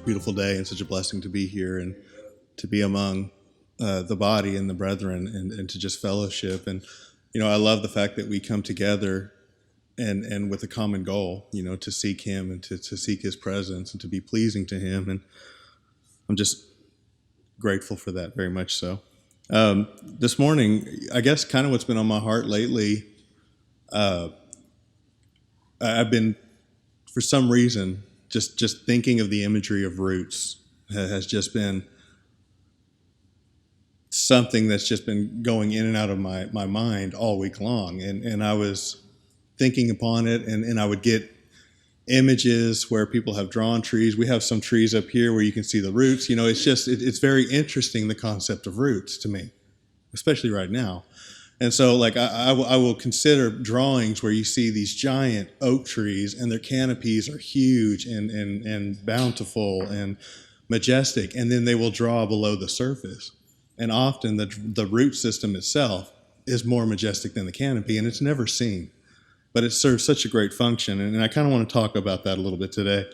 beautiful day and such a blessing to be here and to be among the body and the brethren and to just fellowship. And, I love the fact that we come together and with a common goal, to seek him and to seek his presence and to be pleasing to him. And I'm just grateful for that, very much so. This morning, I guess kind of what's been on my heart lately, I've been, for some reason, just thinking of the imagery of roots has just been something that's just been going in and out of my mind all week long. And I was thinking upon it, and I would get images where people have drawn trees. We have some trees up here where you can see the roots. It's very interesting, the concept of roots to me, especially right now. And so I will consider drawings where you see these giant oak trees and their canopies are huge and bountiful and majestic, and then they will draw below the surface. And often the root system itself is more majestic than the canopy, and it's never seen. But it serves such a great function, and I kind of want to talk about that a little bit today.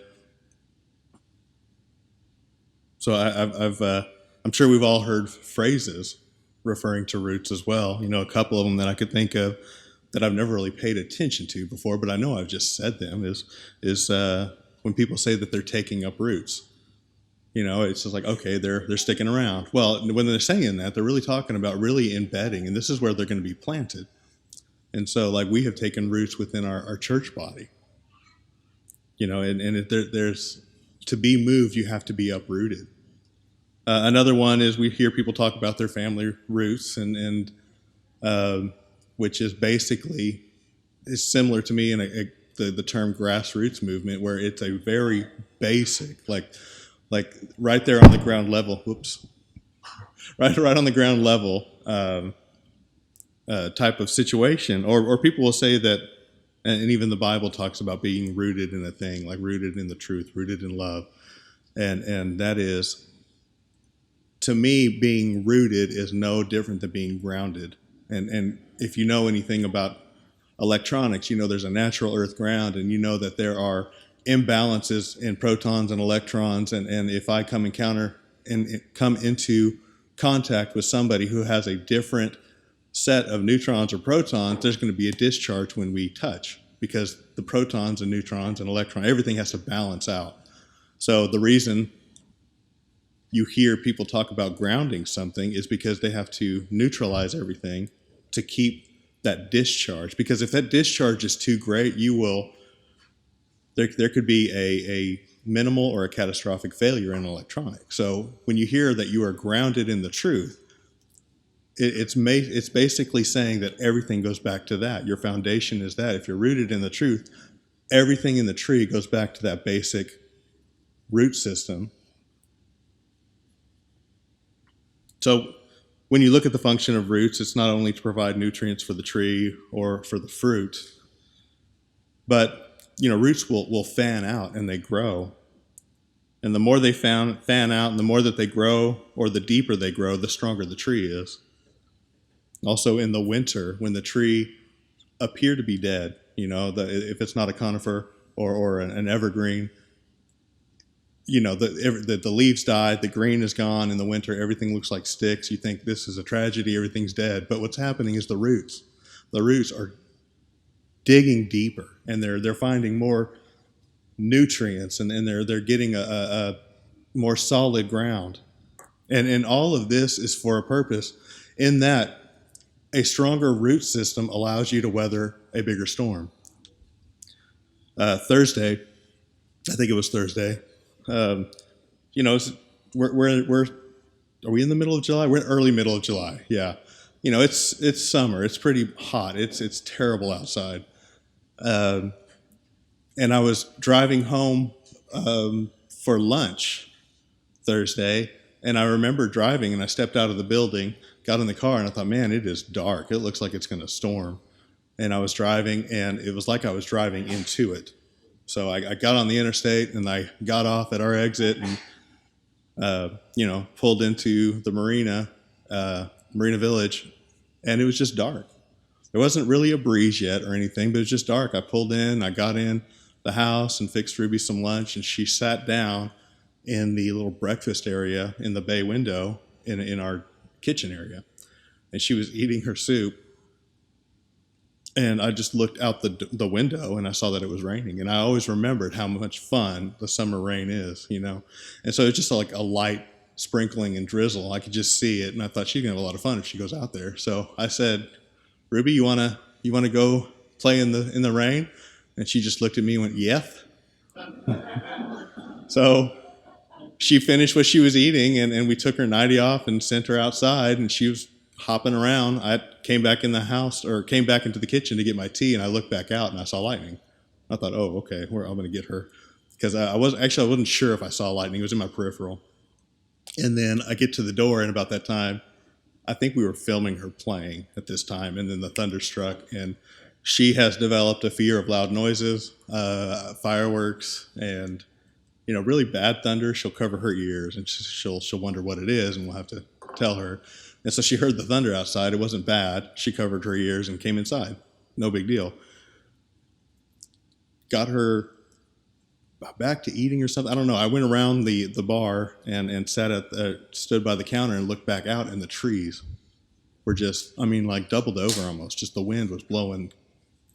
So I'm sure we've all heard phrases referring to roots as well. A couple of them that I could think of that I've never really paid attention to before, but I know I've just said them is when people say that they're taking up roots. It's just like, okay, they're sticking around. Well, when they're saying that, they're really talking about really embedding, and this is where they're going to be planted. And so we have taken roots within our church body, there's to be moved, you have to be uprooted. Another one is we hear people talk about their family roots, and which is basically is similar to me in the term grassroots movement, where it's a very basic, like right there on the ground level. Whoops, right on the ground level type of situation, or people will say that, and even the Bible talks about being rooted in a thing, like rooted in the truth, rooted in love, and that is. To me, being rooted is no different than being grounded. And if you know anything about electronics, there's a natural earth ground, and that there are imbalances in protons and electrons. And if I come into contact with somebody who has a different set of neutrons or protons, there's going to be a discharge when we touch, because the protons and neutrons and electrons, everything has to balance out. So the reason you hear people talk about grounding something is because they have to neutralize everything to keep that discharge. Because if that discharge is too great, there could be a minimal or a catastrophic failure in electronics. So when you hear that you are grounded in the truth, it's basically saying that everything goes back to that. Your foundation is that. If you're rooted in the truth, everything in the tree goes back to that basic root system. So when you look at the function of roots, it's not only to provide nutrients for the tree or for the fruit, but roots will fan out and they grow. And the more they fan out and the more that they grow, or the deeper they grow, the stronger the tree is. Also in the winter, when the tree appear to be dead, if it's not a conifer or an evergreen, the leaves died, the green is gone. In the winter, everything looks like sticks. You think this is a tragedy, everything's dead. But what's happening is the roots are digging deeper, and they're finding more nutrients, and they're getting a more solid ground. And all of this is for a purpose, in that a stronger root system allows you to weather a bigger storm. Thursday, I think it was Thursday. We're are we in the middle of July? We're in early middle of July. Yeah. It's summer. It's pretty hot. It's terrible outside. And I was driving home for lunch Thursday, and I remember driving, and I stepped out of the building, got in the car, and I thought, man, it is dark. It looks like it's going to storm. And I was driving, and it was like I was driving into it. So I got on the interstate, and I got off at our exit and, pulled into the Marina Village, and it was just dark. There wasn't really a breeze yet or anything, but it was just dark. I pulled in, I got in the house and fixed Ruby some lunch, and she sat down in the little breakfast area in the bay window in our kitchen area. And she was eating her soup. And I just looked out the window and I saw that it was raining. And I always remembered how much fun the summer rain is, you know. And so it's just like a light sprinkling and drizzle. I could just see it. And I thought she's going to have a lot of fun if she goes out there. So I said, Ruby, you wanna go play in the rain? And she just looked at me and went, "Yeth." So she finished what she was eating, and we took her nightie off and sent her outside, and she was hopping around. I came back in the house, or came back into the kitchen to get my tea, and I looked back out and I saw lightning. I thought, oh, okay, I'm going to get her, because I wasn't sure if I saw lightning. It was in my peripheral. And then I get to the door, and about that time, I think we were filming her playing at this time, and then the thunder struck, and she has developed a fear of loud noises, fireworks, and really bad thunder. She'll cover her ears, and she'll wonder what it is, and we'll have to tell her. And so she heard the thunder outside. It wasn't bad. She covered her ears and came inside. No big deal. Got her back to eating or something. I don't know. I went around the bar and stood by the counter and looked back out, and the trees were just, like doubled over almost. Just the wind was blowing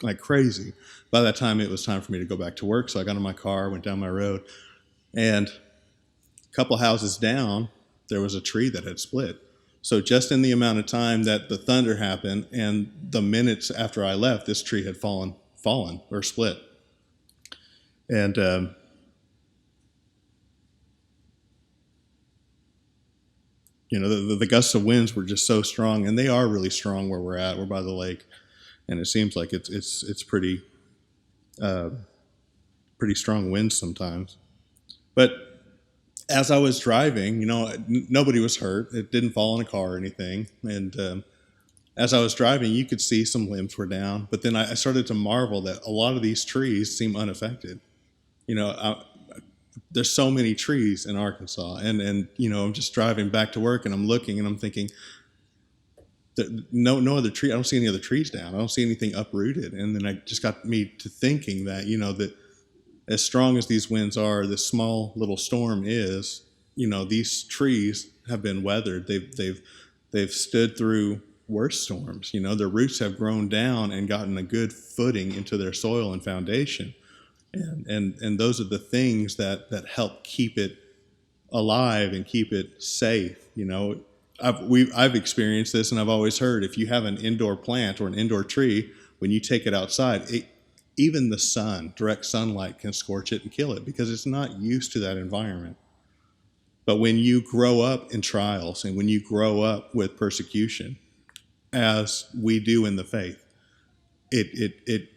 like crazy. By that time, it was time for me to go back to work. So I got in my car, went down my road, and a couple houses down, there was a tree that had split. So just in the amount of time that the thunder happened and the minutes after I left, this tree had fallen or split. And the gusts of winds were just so strong, and they are really strong where we're at. We're by the lake, and it seems like it's pretty strong winds sometimes. But as I was driving, nobody was hurt. It didn't fall in a car or anything. And as I was driving, you could see some limbs were down. But then I started to marvel that a lot of these trees seem unaffected. There's so many trees in Arkansas. And I'm just driving back to work, and I'm looking, and I'm thinking, no other tree. I don't see any other trees down. I don't see anything uprooted. And then I just got me to thinking that, that as strong as these winds are, this small little storm is, these trees have been weathered. They've stood through worse storms. Their roots have grown down and gotten a good footing into their soil and foundation. And those are the things that help keep it alive and keep it safe. I've experienced this, and I've always heard, if you have an indoor plant or an indoor tree, when you take it outside, even the sun, direct sunlight, can scorch it and kill it because it's not used to that environment. But when you grow up in trials and when you grow up with persecution, as we do in the faith, it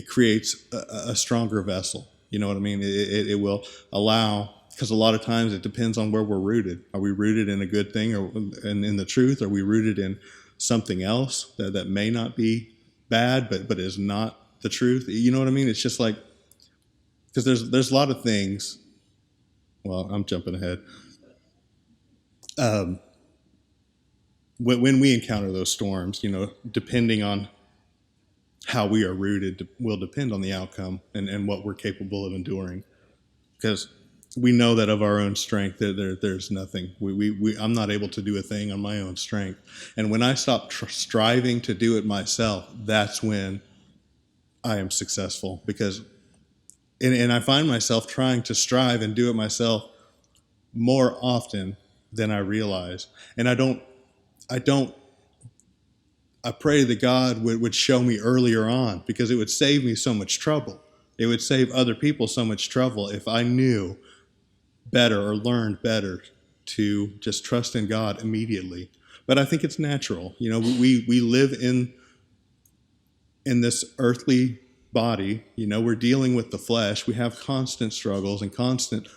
creates a stronger vessel. You know what I mean? It will allow, because a lot of times it depends on where we're rooted. Are we rooted in a good thing or in the truth? Are we rooted in something else that may not be bad but is not the truth? You know what I mean? It's just like, because there's a lot of things. Well, I'm jumping ahead. When we encounter those storms, depending on how we are rooted will depend on the outcome and what we're capable of enduring. Because we know that of our own strength, there's nothing. I'm not able to do a thing on my own strength. And when I stop striving to do it myself, that's when I am successful. Because, and I find myself trying to strive and do it myself more often than I realize. And I pray that God would show me earlier on, because it would save me so much trouble. It would save other people so much trouble if I knew better or learned better to just trust in God immediately. But I think it's natural. We live in this earthly body. We're dealing with the flesh. We have constant struggles and constant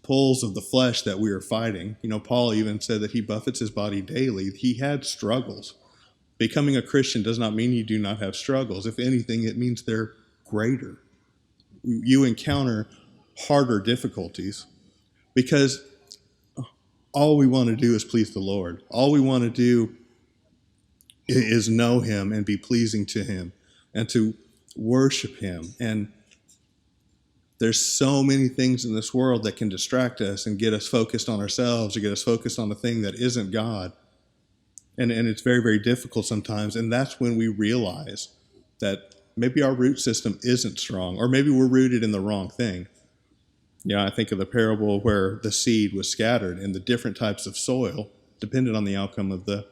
pulls of the flesh that we are fighting. Paul even said that he buffets his body daily. He had struggles. Becoming a Christian does not mean you do not have struggles. If anything, it means they're greater. You encounter harder difficulties because all we want to do is please the Lord. All we want to do is know Him and be pleasing to Him and to worship Him. And there's so many things in this world that can distract us and get us focused on ourselves or get us focused on a thing that isn't God. And it's very, very difficult sometimes. And that's when we realize that maybe our root system isn't strong, or maybe we're rooted in the wrong thing. I think of the parable where the seed was scattered and the different types of soil depended on the outcome of the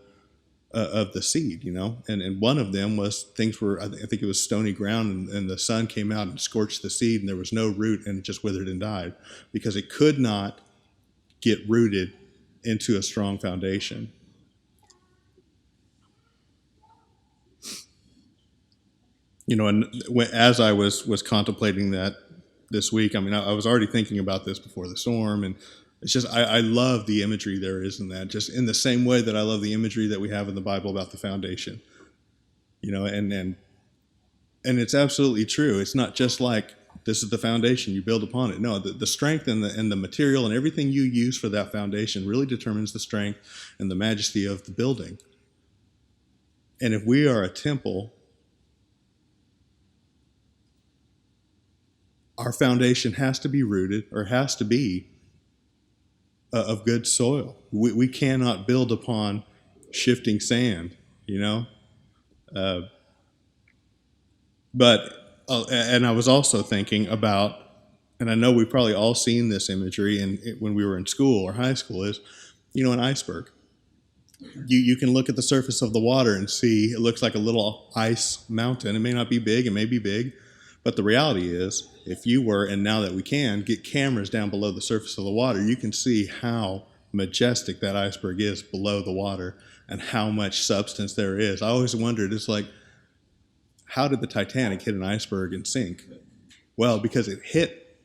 seed, and one of them was things were, I think it was stony ground, and the sun came out and scorched the seed, and there was no root, and it just withered and died because it could not get rooted into a strong foundation. And as I was contemplating that this week, I was already thinking about this before the storm, and it's just, I love the imagery there is in that, just in the same way that I love the imagery that we have in the Bible about the foundation, and it's absolutely true. It's not just like, this is the foundation, you build upon it. No, the strength and the material and everything you use for that foundation really determines the strength and the majesty of the building. And if we are a temple, our foundation has to be rooted, or has to be of good soil. We cannot build upon shifting sand, But and I was also thinking about, and I know we've probably all seen this imagery when we were in school or high school, is, an iceberg. You can look at the surface of the water and see it looks like a little ice mountain. It may not be big, it may be big, but the reality is, if you were, and now that we can, get cameras down below the surface of the water, you can see how majestic that iceberg is below the water and how much substance there is. I always wondered, it's like, how did the Titanic hit an iceberg and sink? Well, because it hit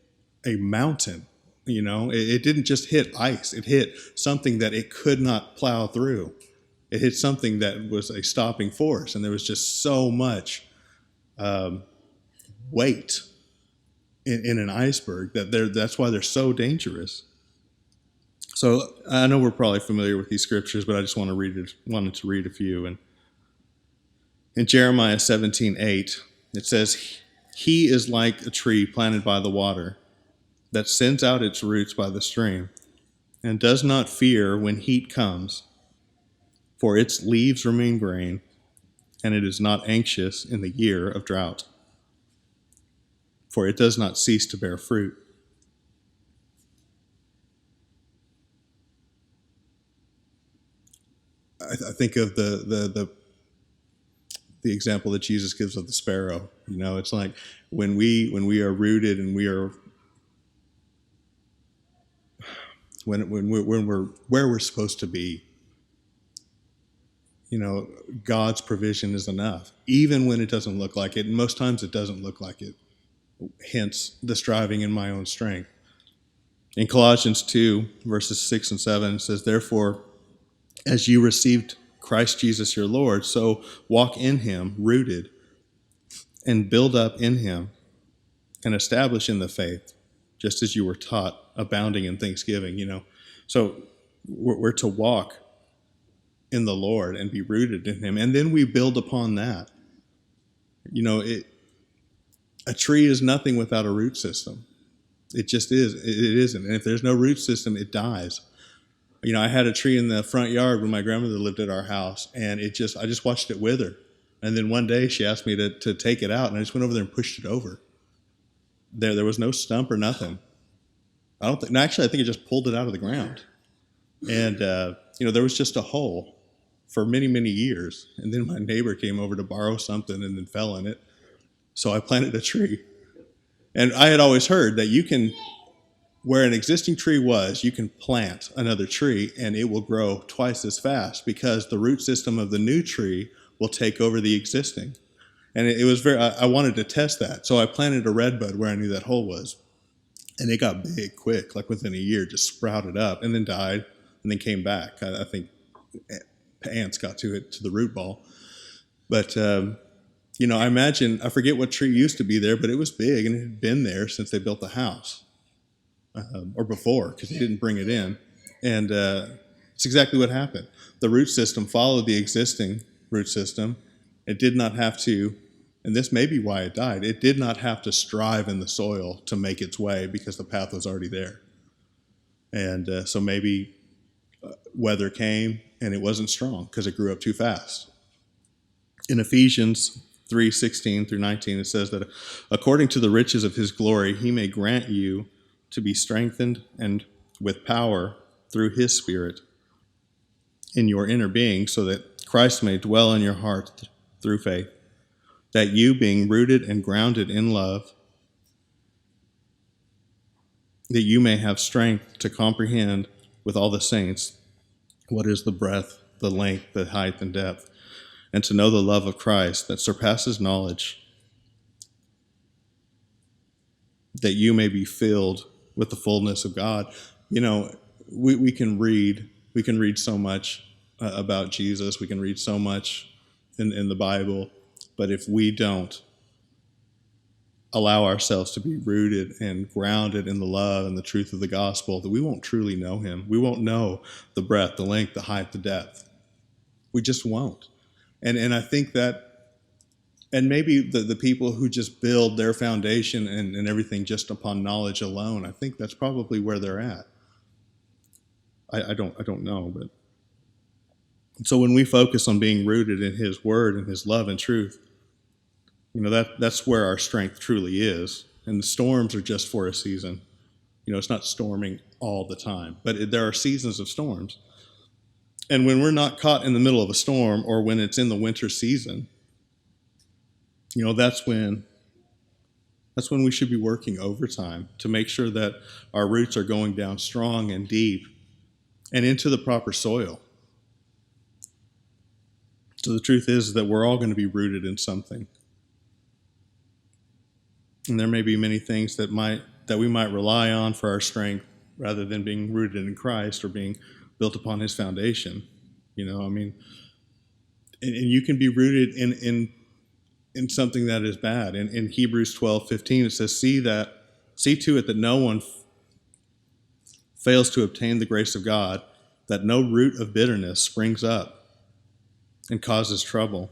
a mountain. It didn't just hit ice. It hit something that it could not plow through. It hit something that was a stopping force, and there was just so much weight in an iceberg that's why they're so dangerous. So I know we're probably familiar with these scriptures, but I just wanted to read a few. And in Jeremiah 17:8, it says, "He is like a tree planted by the water, that sends out its roots by the stream, and does not fear when heat comes, for its leaves remain green, and it is not anxious in the year of drought, for it does not cease to bear fruit." I think of the example that Jesus gives of the sparrow. It's like when we are rooted and we are when we're where we're supposed to be. God's provision is enough, even when it doesn't look like it. And most times it doesn't look like it. Hence the striving in my own strength. In Colossians 2, verses 6 and 7, it says, "Therefore, as you received Christ Jesus your Lord, so walk in him, rooted, and build up in him, and establish in the faith, just as you were taught, abounding in thanksgiving." So we're to walk in the Lord and be rooted in him, and then we build upon that. A tree is nothing without a root system. It just is. It isn't. And if there's no root system, it dies. I had a tree in the front yard when my grandmother lived at our house, and I just watched it wither. And then one day she asked me to take it out, and I just went over there and pushed it over. There was no stump or nothing. I think it just pulled it out of the ground. And, there was just a hole for many, many years. And then my neighbor came over to borrow something and then fell in it. So I planted a tree. And I had always heard that where an existing tree was, you can plant another tree and it will grow twice as fast because the root system of the new tree will take over the existing. And it was I wanted to test that. So I planted a redbud where I knew that hole was. And it got big quick, like within a year, just sprouted up and then died and then came back. I think ants got to the root ball. But, I imagine, I forget what tree used to be there, but it was big and it had been there since they built the house. Or before, because he didn't bring it in. And it's exactly what happened. The root system followed the existing root system. It did not have to And this may be why it died. It did not have to strive in the soil to make its way because the path was already there. And so maybe weather came and it wasn't strong because it grew up too fast. In Ephesians 3:16 through 19, it says that according to the riches of his glory, he may grant you to be strengthened and with power through his Spirit in your inner being, so that Christ may dwell in your heart through faith, that you, being rooted and grounded in love, that you may have strength to comprehend with all the saints what is the breadth, the length, the height, and depth, and to know the love of Christ that surpasses knowledge, that you may be filled with the fullness of God. You know, we can read so much about Jesus. We can read so much in the Bible, but if we don't allow ourselves to be rooted and grounded in the love and the truth of the gospel, that we won't truly know him. We won't know the breadth, the length, the height, the depth. We just won't. And I think that, and maybe the people who just build their foundation and everything just upon knowledge alone, I think that's probably where they're at. I don't know, but so when we focus on being rooted in his word and his love and truth, you know, that's where our strength truly is. And the storms are just for a season. You know, it's not storming all the time, but there are seasons of storms. And when we're not caught in the middle of a storm, or when it's in the winter season, you know, that's when we should be working overtime to make sure that our roots are going down strong and deep and into the proper soil. So the truth is that we're all going to be rooted in something. And there may be many things that we might rely on for our strength rather than being rooted in Christ or being built upon his foundation. You know, I mean, and you can be rooted in something that is bad. In Hebrews 12:15, it says, see to it that no one fails to obtain the grace of God, that no root of bitterness springs up and causes trouble,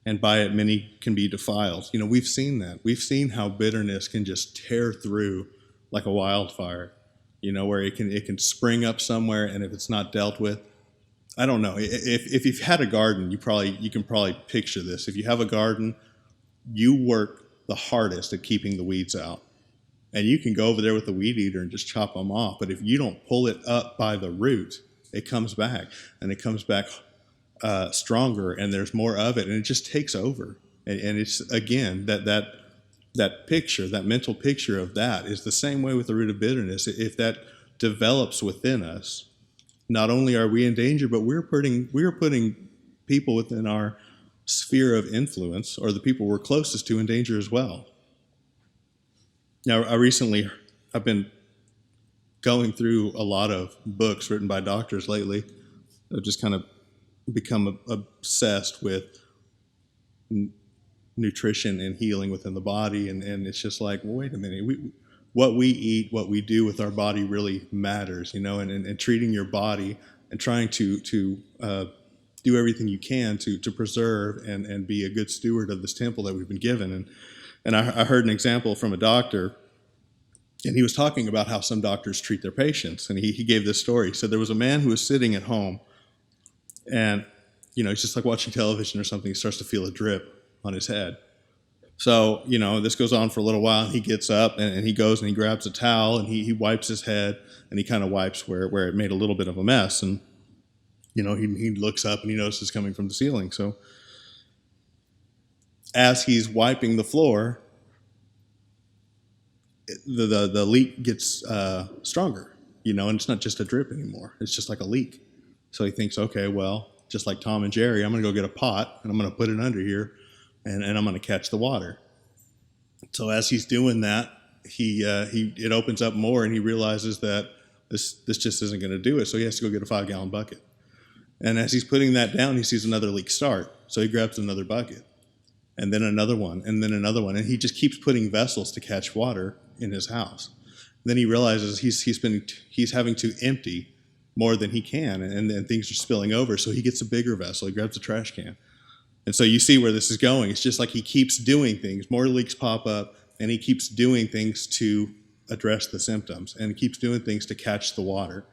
and by it many can be defiled. You know, we've seen that. We've seen how bitterness can just tear through like a wildfire, you know, where it can spring up somewhere, and if it's not dealt with, I don't know. If you've had a garden, you can probably picture this. If you have a garden, you work the hardest at keeping the weeds out. And you can go over there with the weed eater and just chop them off. But if you don't pull it up by the root, it comes back. And it comes back stronger, and there's more of it, and it just takes over. And it's, again, that picture, that mental picture of that is the same way with the root of bitterness. If that develops within us, not only are we in danger, but we're putting people within our sphere of influence, or the people we're closest to, in danger as well. Now, I've been going through a lot of books written by doctors lately. I've just kind of become obsessed with nutrition and healing within the body, and it's just like, well, wait a minute, what we eat, what we do with our body really matters, you know, and treating your body and trying to do everything you can to preserve and be a good steward of this temple that we've been given. And I heard an example from a doctor, and he was talking about how some doctors treat their patients. And he gave this story. He said there was a man who was sitting at home, and, you know, he's just like watching television or something. He starts to feel a drip on his head. So, you know, this goes on for a little while. He gets up and he goes and he grabs a towel and he wipes his head, and he kind of wipes where it made a little bit of a mess. And, you know, he looks up and he notices it's coming from the ceiling. So as he's wiping the floor, the leak gets stronger, you know, and it's not just a drip anymore. It's just like a leak. So he thinks, okay, well, just like Tom and Jerry, I'm going to go get a pot and I'm going to put it under here, and I'm going to catch the water. So as he's doing that, it opens up more, and he realizes that this just isn't going to do it. So he has to go get a 5-gallon bucket. And as he's putting that down, he sees another leak start. So he grabs another bucket, and then another one, and then another one. And he just keeps putting vessels to catch water in his house. Then he realizes he's having to empty more than he can, and things are spilling over. So he gets a bigger vessel. He grabs a trash can. And so you see where this is going. It's just like he keeps doing things. More leaks pop up, and he keeps doing things to address the symptoms, and he keeps doing things to catch the water.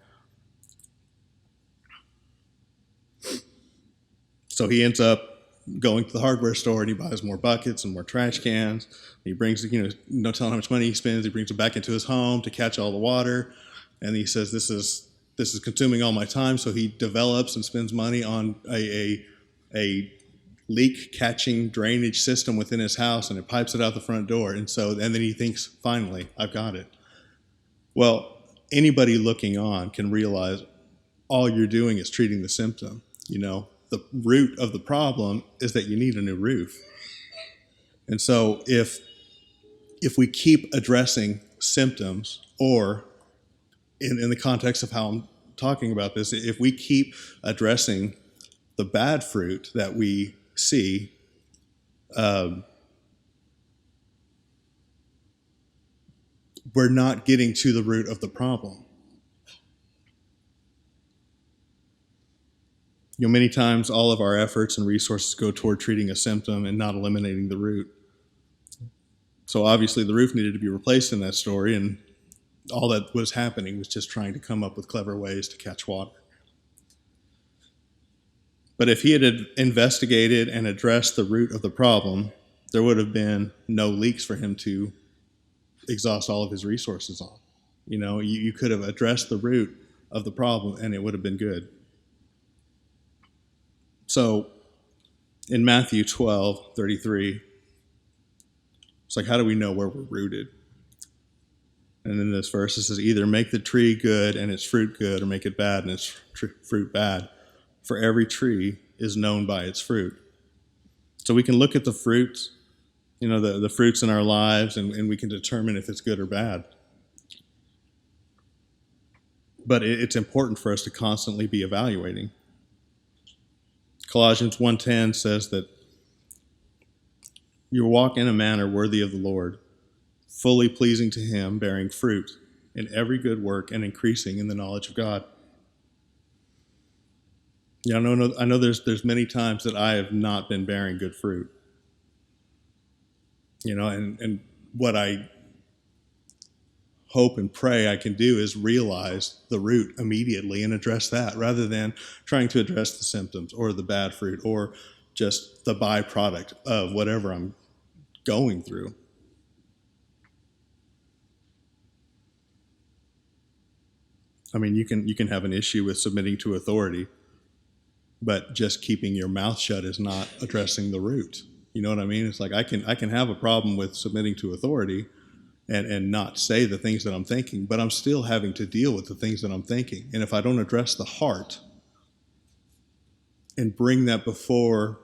So he ends up going to the hardware store, and he buys more buckets and more trash cans. He brings, no telling how much money he spends. He brings it back into his home to catch all the water. And he says, this is consuming all my time. So he develops and spends money on a leak catching drainage system within his house, and it pipes it out the front door. And then he thinks, finally, I've got it. Well, anybody looking on can realize all you're doing is treating the symptom. The root of the problem is that you need a new roof. And so if we keep addressing symptoms, or in the context of how I'm talking about this, if we keep addressing the bad fruit that we see, we're not getting to the root of the problem. Many times all of our efforts and resources go toward treating a symptom and not eliminating the root. So obviously the roof needed to be replaced in that story, and all that was happening was just trying to come up with clever ways to catch water. But if he had investigated and addressed the root of the problem, there would have been no leaks for him to exhaust all of his resources on. You could have addressed the root of the problem, and it would have been good. So in Matthew 12:33, it's like, how do we know where we're rooted? And in this verse, it says, either make the tree good and its fruit good, or make it bad and its fruit bad. For every tree is known by its fruit. So we can look at the fruits, the fruits in our lives, and we can determine if it's good or bad. But it's important for us to constantly be evaluating. Colossians 1:10 says that you walk in a manner worthy of the Lord, fully pleasing to him, bearing fruit in every good work and increasing in the knowledge of God. I know there's many times that I have not been bearing good fruit. And what I hope and pray I can do is realize the root immediately and address that, rather than trying to address the symptoms or the bad fruit or just the byproduct of whatever I'm going through. I mean, you can have an issue with submitting to authority, but just keeping your mouth shut is not addressing the root. You know what I mean? It's like I can have a problem with submitting to authority and not say the things that I'm thinking, but I'm still having to deal with the things that I'm thinking. And if I don't address the heart and bring that before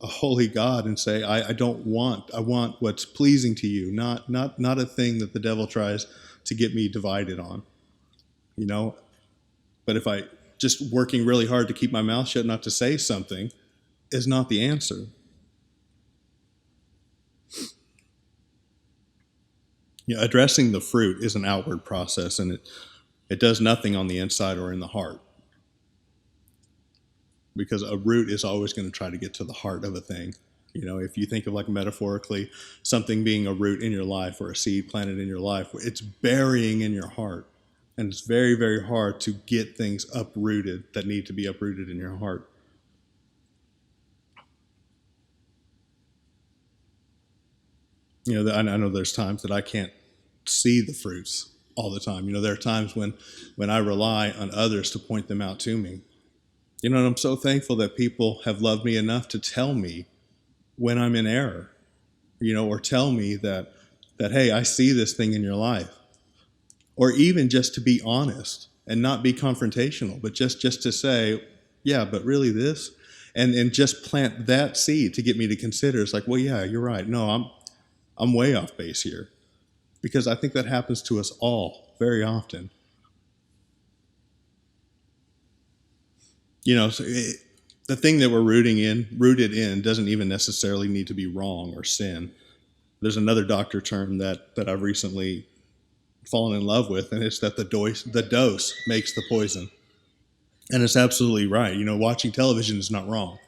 a holy God and say, I want what's pleasing to you, not a thing that the devil tries to get me divided on, But if I just working really hard to keep my mouth shut, not to say something, is not the answer. Addressing the fruit is an outward process, and it does nothing on the inside or in the heart. Because a root is always going to try to get to the heart of a thing. If you think of, like, metaphorically, something being a root in your life or a seed planted in your life, it's burying in your heart. And it's very, very hard to get things uprooted that need to be uprooted in your heart. I know there's times that I can't see the fruits all the time. There are times when I rely on others to point them out to me. And I'm so thankful that people have loved me enough to tell me when I'm in error, or tell me that, hey, I see this thing in your life. Or even just to be honest and not be confrontational, but just to say, yeah, but really this, and just plant that seed to get me to consider. It's like, well, yeah, you're right. No, I'm way off base here, because I think that happens to us all very often. So the thing that we're rooted in doesn't even necessarily need to be wrong or sin. There's another doctor term that I've recently fallen in love with, and it's that the dose makes the poison. And it's absolutely right. Watching television is not wrong.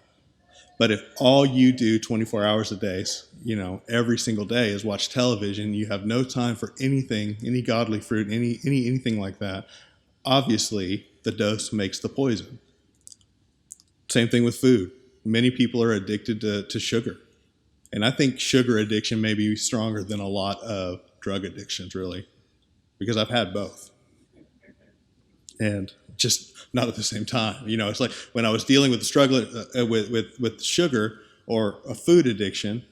But if all you do 24 hours a day, every single day is watch television, you have no time for anything, any godly fruit, anything like that. Obviously, the dose makes the poison. Same thing with food. Many people are addicted to sugar. And I think sugar addiction may be stronger than a lot of drug addictions, really, because I've had both. And just not at the same time. It's like when I was dealing with the struggle with sugar or a food addiction,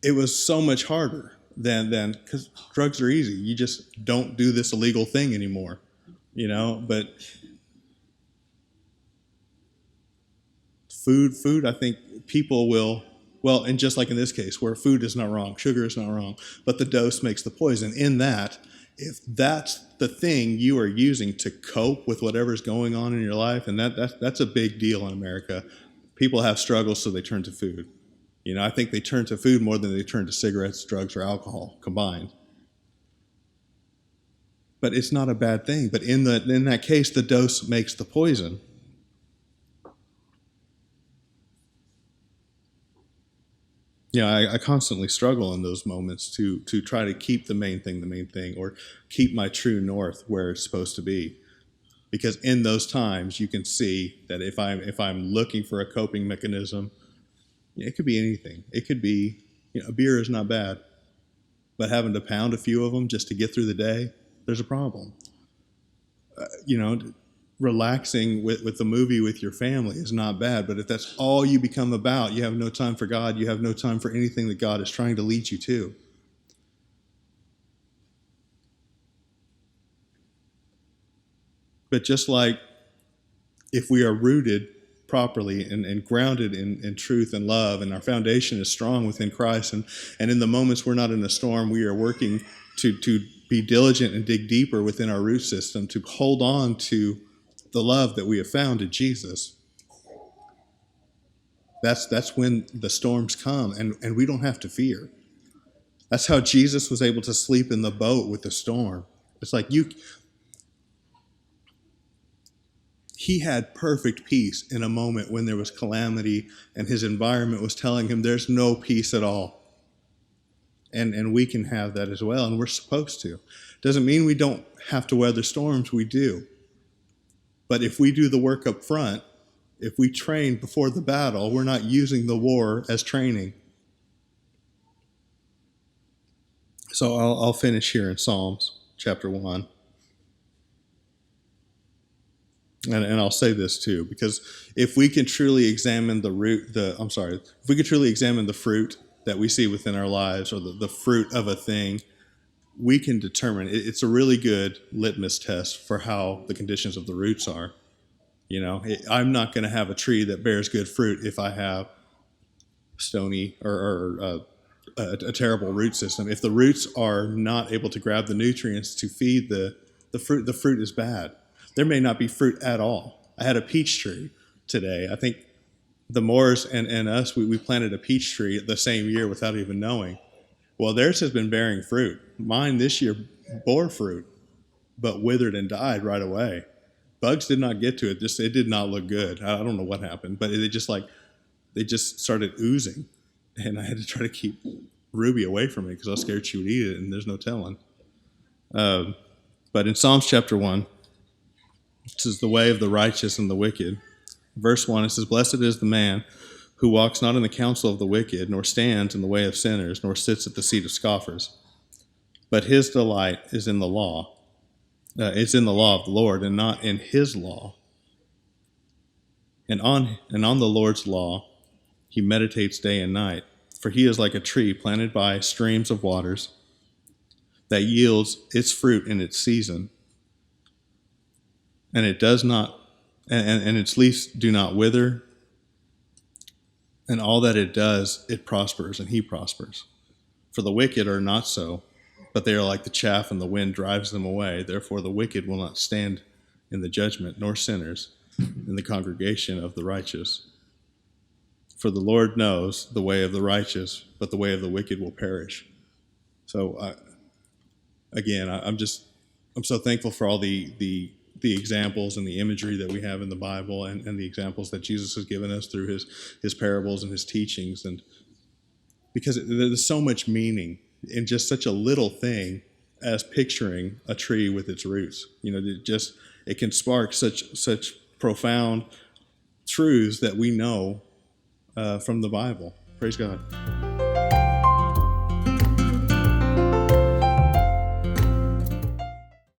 it was so much harder than because drugs are easy. You just don't do this illegal thing anymore, But food, I think people will. Well, and just like in this case, where food is not wrong, sugar is not wrong, but the dose makes the poison. In that, if that's the thing you are using to cope with whatever's going on in your life, and that's a big deal in America. People have struggles, so they turn to food. I think they turn to food more than they turn to cigarettes, drugs, or alcohol combined. But it's not a bad thing. But in that case, the dose makes the poison. I constantly struggle in those moments to try to keep the main thing, or keep my true north where it's supposed to be. Because in those times, you can see that if I'm looking for a coping mechanism, it could be anything. It could be, a beer is not bad, but having to pound a few of them just to get through the day, there's a problem. Relaxing with the movie with your family is not bad, but if that's all you become about, you have no time for God. You have no time for anything that God is trying to lead you to. But just like if we are rooted properly and grounded in truth and love, and our foundation is strong within Christ, and in the moments we're not in a storm, we are working to be diligent and dig deeper within our root system to hold on to the love that we have found in Jesus. That's when the storms come, and we don't have to fear. That's how Jesus was able to sleep in the boat with the storm. It's like he had perfect peace in a moment when there was calamity and his environment was telling him there's no peace at all. And we can have that as well, and we're supposed to. Doesn't mean we don't have to weather storms, we do. But if we do the work up front, if we train before the battle, we're not using the war as training. So I'll finish here in Psalms chapter 1. And I'll say this too, because if we can truly examine if we can truly examine the fruit that we see within our lives, or the fruit of a thing, we can determine. It's a really good litmus test for how the conditions of the roots are. I'm not going to have a tree that bears good fruit if I have stony or a terrible root system. If the roots are not able to grab the nutrients to feed the fruit is bad. There may not be fruit at all. I had a peach tree today. I think the Moors and us, we planted a peach tree the same year without even knowing. Well, theirs has been bearing fruit. Mine this year bore fruit, but withered and died right away. Bugs did not get to it. It did not look good. I don't know what happened, but they just started oozing, and I had to try to keep Ruby away from it because I was scared she would eat it, and there's no telling. But in Psalms chapter 1, this is the way of the righteous and the wicked. Verse 1, it says, "Blessed is the man who walks not in the counsel of the wicked, nor stands in the way of sinners, nor sits at the seat of scoffers. But his delight is in the law. It's in the law of the Lord, and not in his law. And on the Lord's law he meditates day and night. For he is like a tree planted by streams of waters, that yields its fruit in its season, and it does not, and its leaves do not wither. And all that it does, it prospers, and he prospers. For the wicked are not so, but they are like the chaff, and the wind drives them away. Therefore the wicked will not stand in the judgment, nor sinners in the congregation of the righteous. For the Lord knows the way of the righteous, but the way of the wicked will perish." So I'm so thankful for all the the examples and the imagery that we have in the Bible, and the examples that Jesus has given us through his parables and his teachings. And because there's so much meaning in just such a little thing as picturing a tree with its roots. It can spark such profound truths that we know from the Bible. Praise God.